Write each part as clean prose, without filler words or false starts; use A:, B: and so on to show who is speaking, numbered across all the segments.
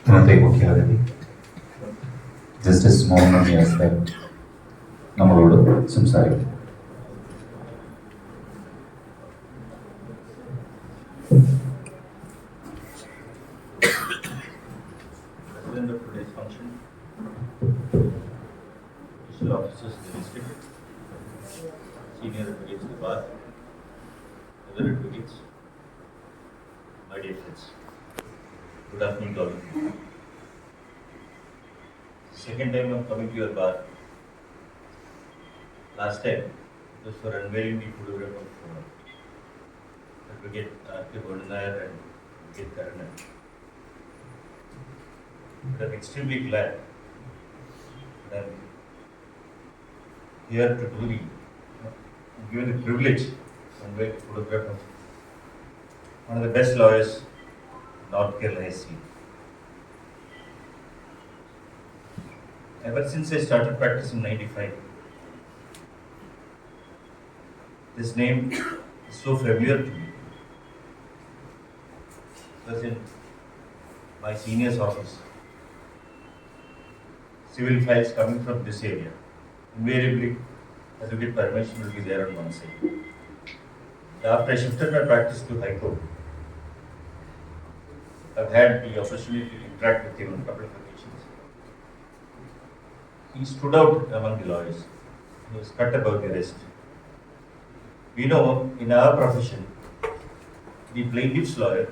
A: ഇന്നത്തെ മുഖ്യാതിഥി ജസ്റ്റിസ് മുഹമ്മദ് യാസർ നമ്മളോട് സംസാരിക്കും.
B: President of today's function, official officers of the district, senior advocates of the bar, other advocates, my dear friends. Good afternoon to all of you. Second time I'm coming to your bar. Last time it was for unveiling the photograph of Advocate R.K. Bodanair and Advocate Karanan. But I'm extremely glad that I'm here to do the, given the privilege to unveil the photograph of one of the best lawyers North Kerala has seen. Ever since I started practice in '95, this name is so familiar to me. Because in my senior's office, civil files coming from this area, invariably, Advocate Parameshwar will be there on one side. After I shifted my practice to High Court, I've had the opportunity to interact with him on a couple of occasions. He stood out among the lawyers. He was cut above the rest. We know in our profession, the plaintiff's lawyer,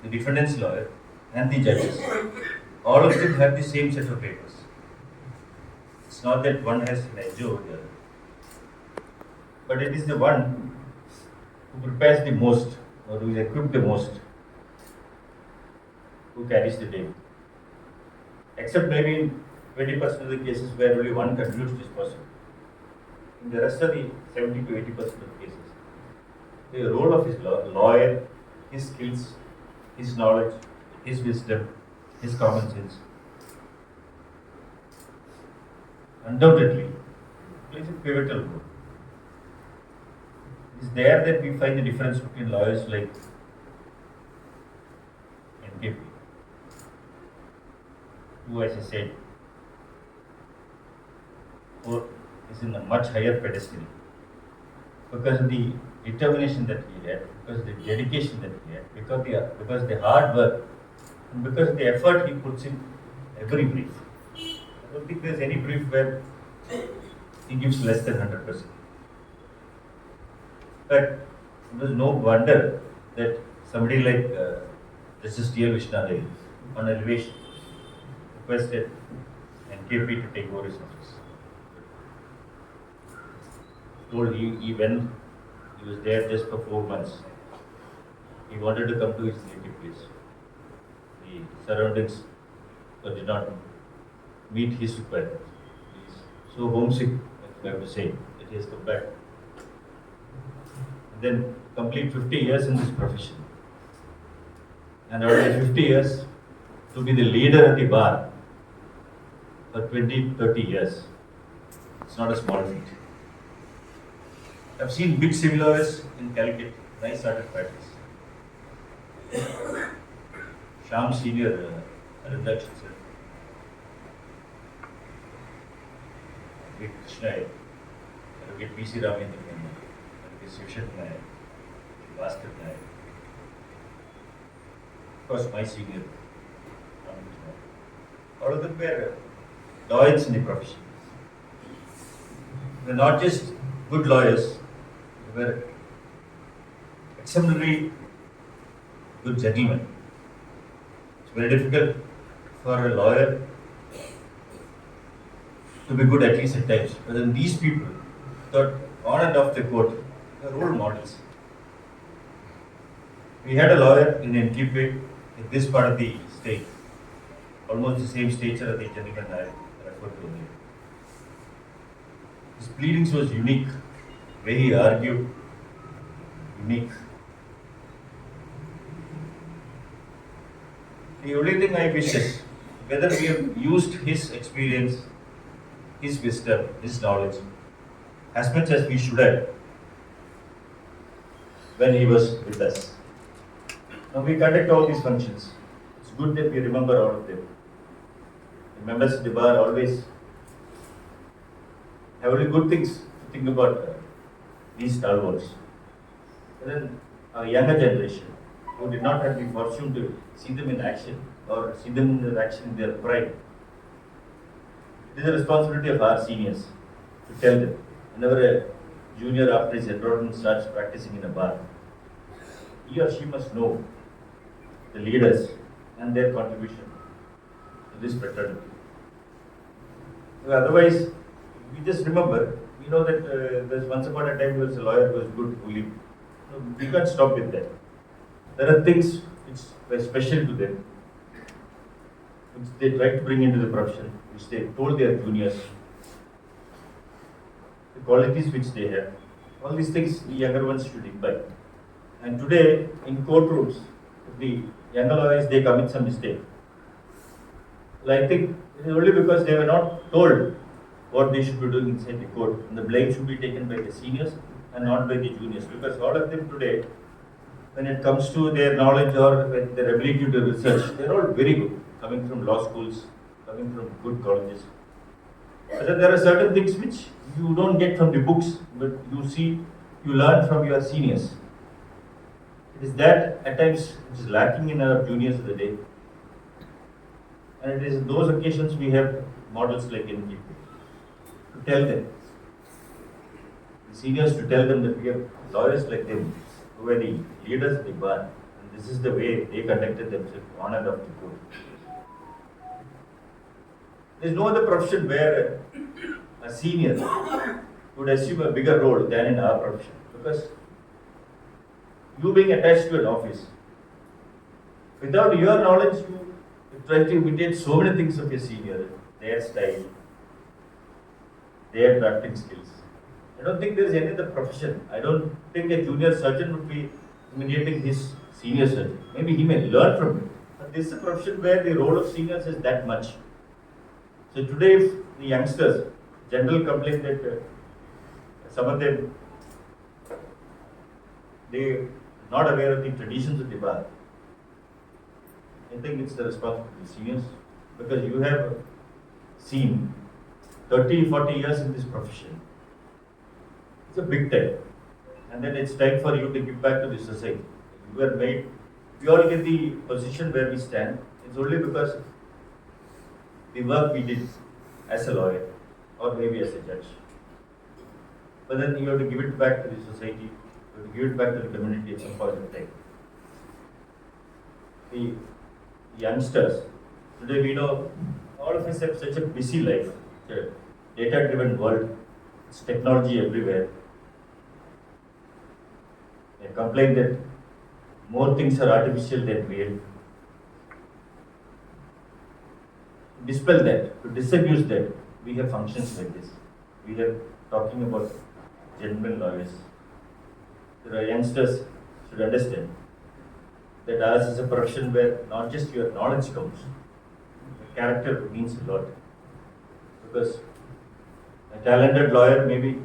B: the defendant's lawyer, and the judges, all of them have the same set of papers. It's not that one has an edge over the other, but it is the one who prepares the most or who is equipped the most who carries the day. Except maybe in 20% of the cases where only one contributes is possible. In the rest of the 70 to 80% of the cases, the role of his lawyer, his skills, his knowledge, his wisdom, his common sense, undoubtedly plays a pivotal role. It is there that we find the difference between lawyers like NKP, who, as I said, is in a much higher pedestal because of the determination that he had, because of the dedication that he had, because of the hard work, and because of the effort he puts in every brief. I don't think there's any brief where he gives less than 100%. But it was no wonder that somebody like Justice T.L. Vishnadel, on elevation, requested NKP to take over his office. Told he went, he was there just for 4 months. He wanted to come to his native place. The surroundings did not meet his requirements. He is so homesick, if I have to say, that he has come back. And then complete 50 years in this profession. And out of 50 years, to be the leader at the bar for 20, 30 years, it's not a small feat. I've seen big civil lawyers in Calicut when I started practice. Sham Senior, Arudakshan sir, Advocate Krishna, Advocate P.C. Ramendra, Advocate Shivshat Nair, Bhaskar Nair. Of course, my senior, all of them were lawyers in the profession. They're not just good lawyers, they were exemplary good gentlemen. It's very difficult for a lawyer to be good at least at times. But then these people thought on and off the court, they are role models. We had a lawyer in NKP in this part of the state, almost the same stature as the gentleman I referred to earlier. His pleadings was unique, the way he argued, unique. The only thing I wish is whether we have used his experience, his wisdom, his knowledge as much as we should have when he was with us. Now we conduct all these functions. It's good that we remember all of them. The members of the bar always have only good things to think about these stalwarts. And then a younger generation who did not have the fortune to see them in action or see them in their action in their prime. It is a responsibility of our seniors to tell them whenever a junior after his enrollment starts practicing in a bar, he or she must know the leaders and their contribution to this fraternity. Otherwise, we just remember, we know that there's once upon a time there was a lawyer who was good, who lived. No, we can't stop with that. There are things which were special to them, which they tried to bring into the profession, which they told their juniors, the qualities which they have. All these things the younger ones should imbibe. And today, in courtrooms, the younger lawyers, they commit some mistake. Well, I think it is only because they were not told what they should be doing inside the court. And the blame should be taken by the seniors and not by the juniors. Because all of them today, when it comes to their knowledge or their ability to research, they're all very good, coming from law schools, coming from good colleges. But then there are certain things which you don't get from the books, but you see, you learn from your seniors. It is that at times which is lacking in our juniors of the day. And it is in those occasions we have models like NGP to tell them, the seniors to tell them that we have lawyers like them who were the leaders of the bar, and this is the way they conducted themselves, honored of the court. There is no other profession where a senior would assume a bigger role than in our profession, because you being attached to an office, without your knowledge, you try to imitate so many things of your senior, their style, their drafting skills. I don't think there is any other profession. I don't think a junior surgeon would be imitating his senior surgeon. Maybe he may learn from it. But this is a profession where the role of seniors is that much. So today, if the youngsters, general complaint that some of them, they are not aware of the traditions of the bar, I think it's the responsibility of the seniors, because you have seen 30, 40 years in this profession. It's a big time. And then it's time for you to give back to the society. You were made, we all get the position where we stand. It's only because the work we did as a lawyer or maybe as a judge. But then you have to give it back to the society, you have to give it back to the community at some point of time. The youngsters, today we know all of us have such a busy life, a data-driven world, it's technology everywhere. They complain that more things are artificial than real. To dispel that, to disabuse that, we have functions like this. We are talking about genuine lawyers. There are youngsters should understand that ours is a profession where not just your knowledge counts, but character means a lot. Because a talented lawyer maybe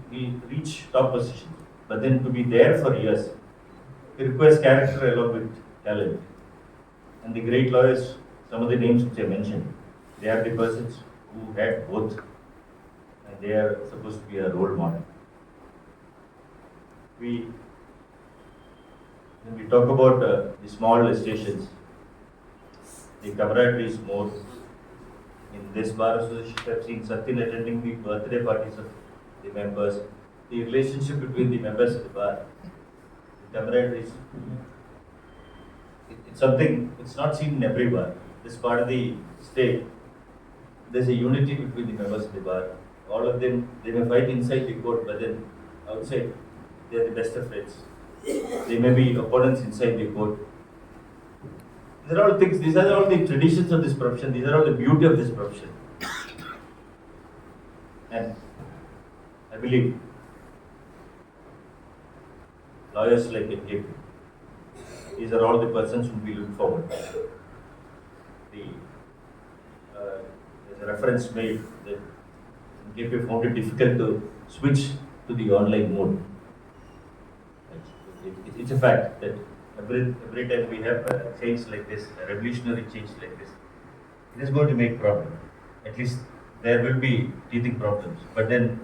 B: he reach top positions, but then to be there for years, it requires character along with talent. And the great lawyers, some of the names which I mentioned, they are the persons who had both, and they are supposed to be a role model. When we talk about the small stations, the camaraderie is more. In this bar association, I've seen Satyan attending the birthday parties of the members, the relationship between the members of the bar, the camaraderie is, it's something, it's not seen in every bar. This part of the state, there's a unity between the members of the bar. All of them, they may fight inside the court, but then outside, they are the best of friends. They may be opponents inside the court. These are all things, these are all the traditions of this profession, these are all the beauty of this profession. And I believe lawyers like NKP, these are all the persons whom we look forward to. There's a reference made that NKP found it difficult to switch to the online mode. It's a fact that every time we have a change like this, a revolutionary change like this, it is going to make problem. At least there will be teething problems. But then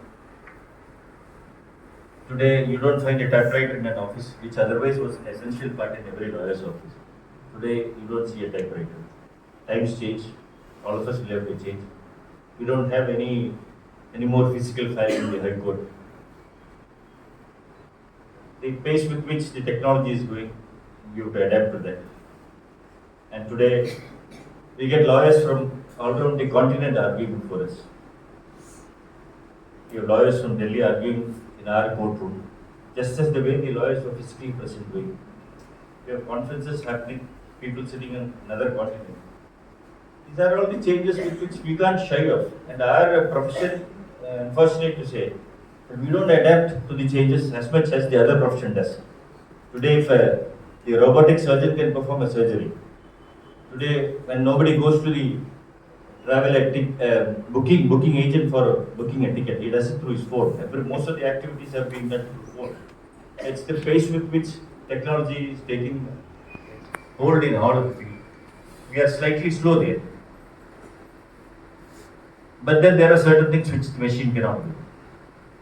B: today you don't find a typewriter in an office, which otherwise was an essential part in every lawyer's office. Today you don't see a typewriter. Times change. All of us will have to change. We don't have any more physical file in the High Court. The pace with which the technology is going, you have to adapt to that. And today, we get lawyers from all around the continent arguing for us. We have lawyers from Delhi arguing in our courtroom, just as the way the lawyers are physically present doing. We have conferences happening, people sitting on another continent. These are all the changes with which we can't shy of. And our profession, unfortunate to say, but we don't adapt to the changes as much as the other profession does. Today, if the robotic surgeon can perform a surgery, today when nobody goes to the booking agent for booking a ticket, he does it through his phone. Most of the activities are being done through phone. It's the pace with which technology is taking hold in all of the field. We are slightly slow there. But then there are certain things which the machine cannot do.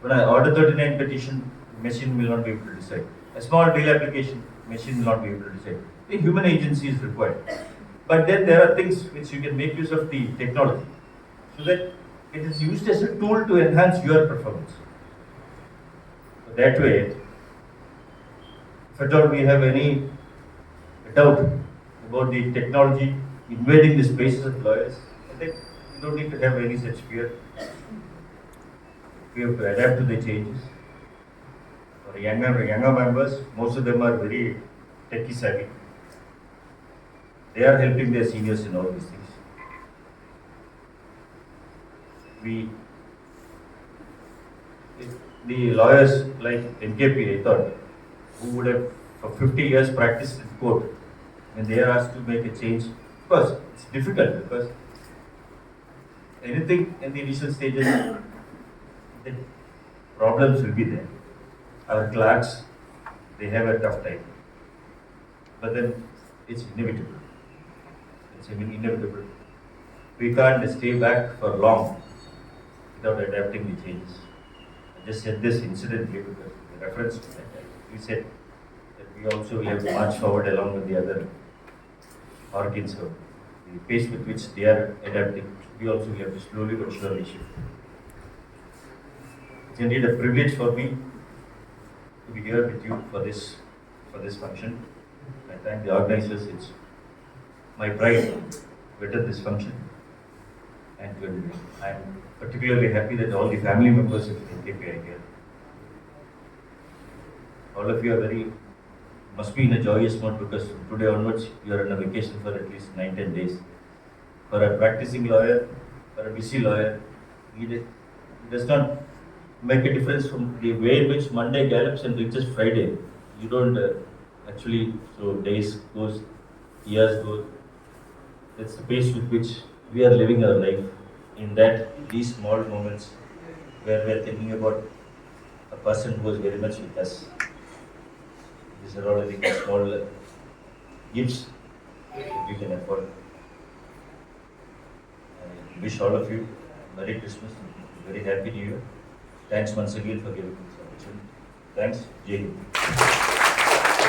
B: When I order 39 petition, machine will not be able to decide. A small bill application, machine will not be able to decide. The human agency is required. But then there are things which you can make use of the technology so that it is used as a tool to enhance your performance. So that way, if at all we have any doubt about the technology invading the spaces of lawyers, I think we don't need to have any such fear. We have to adapt to the changes. For younger members, most of them are very techie savvy. They are helping their seniors in all these things. The lawyers like NKP, I thought, who would have for 50 years practiced in court, when they are asked to make a change, of course, it's difficult because anything in the initial stages, the problems will be there. Our clerks, they have a tough time. But then it's inevitable. It's inevitable. We can't stay back for long without adapting the changes. I just said this incidentally because the reference to that, we said that we also have to march forward along with the other organs of the pace with which they are adapting. We also have to slowly but surely shift. It's indeed a privilege for me to be here with you for this function. I thank the organizers. It's my pride to attend this function, and I'm particularly happy that all the family members of NKP are here. All of you are must be in a joyous mood because from today onwards you are on a vacation for at least 9-10 days. For a practicing lawyer, for a busy lawyer, it does not make a difference from the way in which Monday gallops and reaches Friday. You don't actually, so days goes, years go. That's the pace with which we are living our life. In that, these small moments where we are thinking about a person who is very much with us. These are all the small gifts that we can afford. I wish all of you Merry Christmas, very Happy New Year. Thanks once again for giving me this opportunity. Thanks, Jai Hind.